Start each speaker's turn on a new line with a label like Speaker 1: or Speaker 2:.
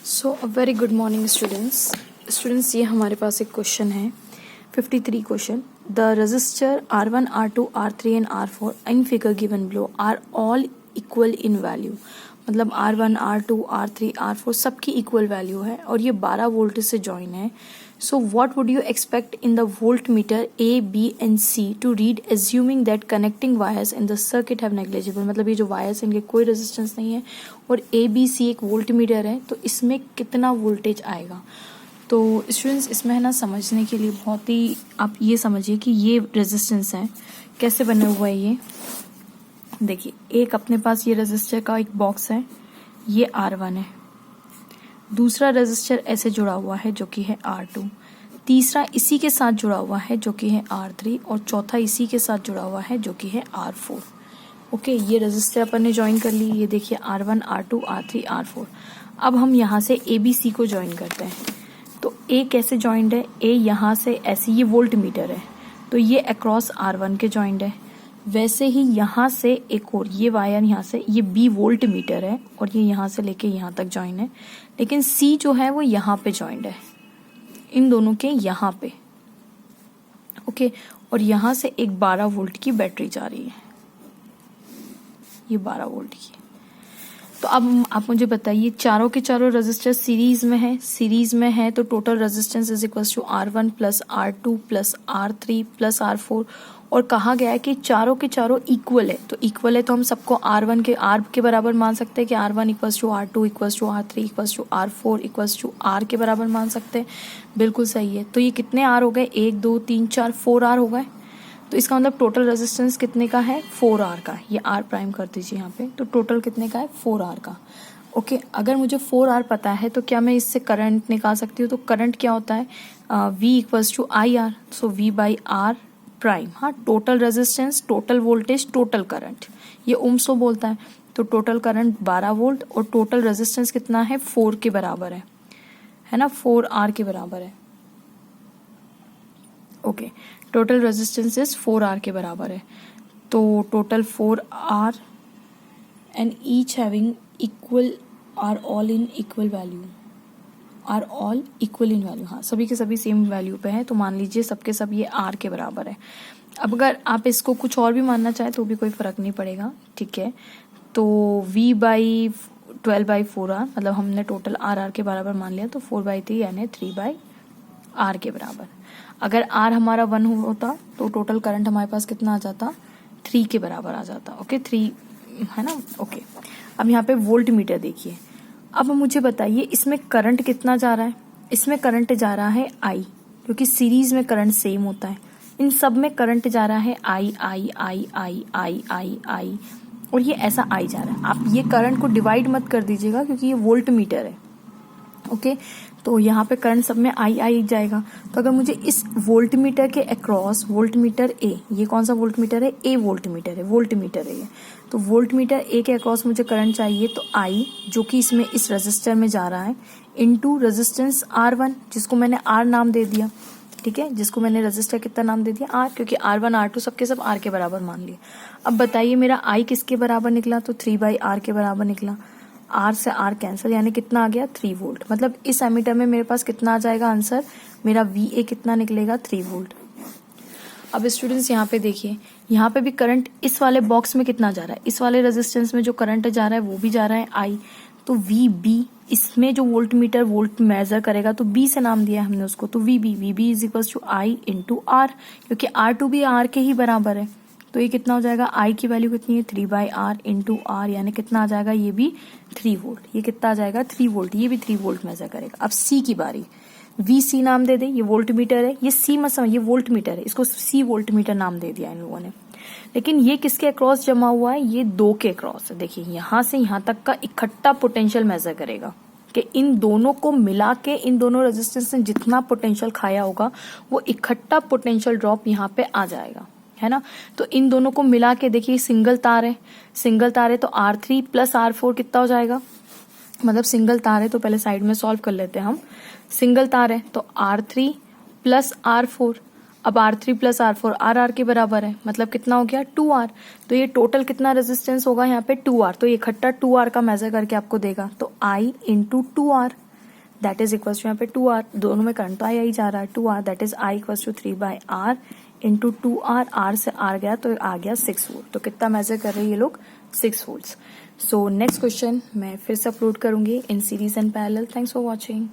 Speaker 1: So a very good morning students ये हमारे पास एक क्वेश्चन है 53 question. The resistor R1 R2 R3 and R4 in figure given below are all equal in value. मतलब R1 R2 R3 R4 सबकी equal value है और ये 12 वोल्ट से जॉइन है। So what would you expect in the voltmeter A B and C to read assuming that connecting wires in the circuit have negligible. मतलब ये जो wires इनके कोई रेजिस्टेंस नहीं है और A B C एक वोल्ट मीटर है, तो इसमें कितना वोल्टेज आएगा। तो स्टूडेंट्स इसमें है ना, समझने के लिए बहुत ही आप ये समझिए कि ये रेजिस्टेंस है, कैसे बने हुआ है ये। देखिए, एक अपने पास ये रेजिस्टर का एक बॉक्स है, ये R1 है। दूसरा रेजिस्टर ऐसे जुड़ा हुआ है जो कि है R2। तीसरा इसी के साथ जुड़ा हुआ है जो कि है R3 और चौथा इसी के साथ जुड़ा हुआ है जो कि है R4। ओके, ये रेजिस्टर अपन ने ज्वाइन कर ली। ये देखिए R1 R2 R3 R4। अब हम यहाँ से ABC को ज्वाइन करते हैं। तो A कैसे ज्वाइंड है, A यहाँ से ऐसे, ये वोल्ट मीटर है तो ये अक्रॉस R1 के ज्वाइंड है। वैसे ही यहाँ से एक और ये वायर यहाँ से, ये B वोल्ट मीटर है और ये यहाँ से लेके यहाँ तक ज्वाइन है। लेकिन C जो है वो यहाँ पे ज्वाइंड है, इन दोनों के यहाँ पे। ओके, और यहाँ से एक 12 वोल्ट की बैटरी जा रही है, ये 12 वोल्ट की। तो अब आप मुझे बताइए, चारों के चारों रेजिस्टर सीरीज में है तो total resistance is equal to R1 plus R2 plus R3 plus R4। और कहा गया है कि चारों के चारों इक्वल है, तो इक्वल है तो हम सबको R1 के R के बराबर मान सकते हैं कि R1 equals to R2 equals to R3 equals to R4 equals to R के बराबर मान सकते हैं। बिल्कुल सही है। तो ये कितने R हो गए, 1 2 3 4 4 R हो गए। तो इसका मतलब टोटल रेजिस्टेंस कितने का है, 4R का। ये R प्राइम कर दीजिए यहाँ पे। तो टोटल कितने का है, 4R का। ओके, अगर मुझे 4R पता है तो क्या मैं इससे करंट निकाल सकती हूँ। तो करंट क्या होता है, V equals to IR, so V by R prime. हाँ, total resistance, total voltage, total current, ये ओम्स लॉ बोलता है। तो टोटल करंट 12 वोल्ट और टोटल रेजिस्टेंस कितना है, 4 के बराबर है ना, 4R के बराबर है। Okay, total resistance is 4R के बराबर है। तो total 4R and each having equal are all in equal value, are all equal in value. हाँ, सभी के सभी सेम वैल्यू पे है, तो मान लीजिए सबके सब ये R के बराबर है। अब अगर आप इसको कुछ और भी मानना चाहें तो भी कोई फर्क नहीं पड़ेगा, ठीक है। तो V बाई 12 बाई 4R, मतलब हमने टोटल R के बराबर मान लिया, तो 4 बाई 3 यानी 3 बाई R के बराबर। अगर R हमारा 1 होता तो टोटल करंट हमारे पास कितना आ जाता, 3 के बराबर आ जाता। ओके, 3 है ना। ओके, अब यहाँ पे वोल्ट मीटर देखिए। अब मुझे बताइए इसमें करंट कितना जा रहा है। इसमें करंट जा रहा है I, क्योंकि सीरीज में करंट सेम होता है। इन सब में करंट जा रहा है I I I I I I I, और ये ऐसा I जा रहा है। आप ये करंट को डिवाइड मत कर दीजिएगा क्योंकि ये वोल्ट मीटर है। ओके, तो यहाँ पे करंट सब में आई आई जाएगा। तो अगर मुझे इस वोल्ट मीटर के अक्रॉस, वोल्ट मीटर ए, ये कौन सा वोल्ट मीटर है, ए वोल्ट मीटर है, वोल्ट मीटर है ये। तो वोल्ट मीटर ए के अक्रॉस मुझे करंट चाहिए, तो आई जो कि इसमें इस रेजिस्टर में जा रहा है इनटू रेजिस्टेंस R1, जिसको मैंने R नाम दे दिया, ठीक है, जिसको मैंने रेजिस्टर कितना नाम दे दिया, R, क्योंकि R1 R2 सबके सब R के बराबर मान लिए। अब बताइए मेरा I किसके बराबर निकला, तो 3 बाई R के बराबर निकला। R से R कैंसिल, यानी कितना आ गया, 3 वोल्ट। मतलब इस एमीटर में मेरे पास कितना आ जाएगा आंसर, मेरा VA कितना निकलेगा, 3 वोल्ट। अब स्टूडेंट्स यहाँ पे देखिए, यहाँ पे भी करंट इस वाले बॉक्स में कितना जा रहा है, इस वाले रेजिस्टेंस में जो करंट जा रहा है वो भी जा रहा है I। तो VB, इसमें जो वोल्ट मीटर वोल्ट मेजर करेगा तो B से नाम दिया है हमने उसको, तो VB is equal to I into R, क्योंकि R2 भी R के ही बराबर है। तो ये कितना हो जाएगा, I की वैल्यू कितनी है, 3 बाई R इंटू R, यानी कितना आ जाएगा, ये भी 3 वोल्ट। ये कितना आ जाएगा, 3 वोल्ट, ये भी 3 वोल्ट मेजर करेगा। अब C की बारी, VC नाम दे दे, ये वोल्ट मीटर है, ये C मत समझ, ये वोल्ट मीटर है, इसको C वोल्ट मीटर नाम दे दिया इन लोगों ने। लेकिन ये किसके अक्रॉस जमा हुआ है, ये 2 के अक्रॉस है। देखिए यहाँ से यहाँ तक का इकट्ठा पोटेंशियल मेजर करेगा कि इन दोनों को मिला के, इन दोनों रेजिस्टेंस ने जितना पोटेंशियल खाया होगा वो इकट्ठा पोटेंशियल ड्रॉप यहाँ पे आ जाएगा, है ना। तो इन दोनों को मिला के देखिए, सिंगल तार है तो R3 प्लस R4 कितना हो जाएगा, मतलब सिंगल तार है तो पहले साइड में सॉल्व कर लेते हैं हम। सिंगल तार है तो R3 प्लस R4, अब R3 प्लस R4 R के बराबर है, मतलब कितना हो गया, 2R। तो ये टोटल कितना रेजिस्टेंस होगा यहाँ पे, 2R। तो ये इकट्ठा 2R का मेजर करके आपको देगा, तो I into 2R। That is equals to यहाँ पे 2R, दोनों में करंट तो आया ही जा रहा है 2R, that is I equals to 3/R into 2R, R से R गया तो आ गया 6 वोल्ट। तो कितना मेजर कर रहे हैं ये लोग 6 वोल्ट्स। सो नेक्स्ट क्वेश्चन मैं फिर से अपलोड करूंगी in series and parallel. Thanks for watching.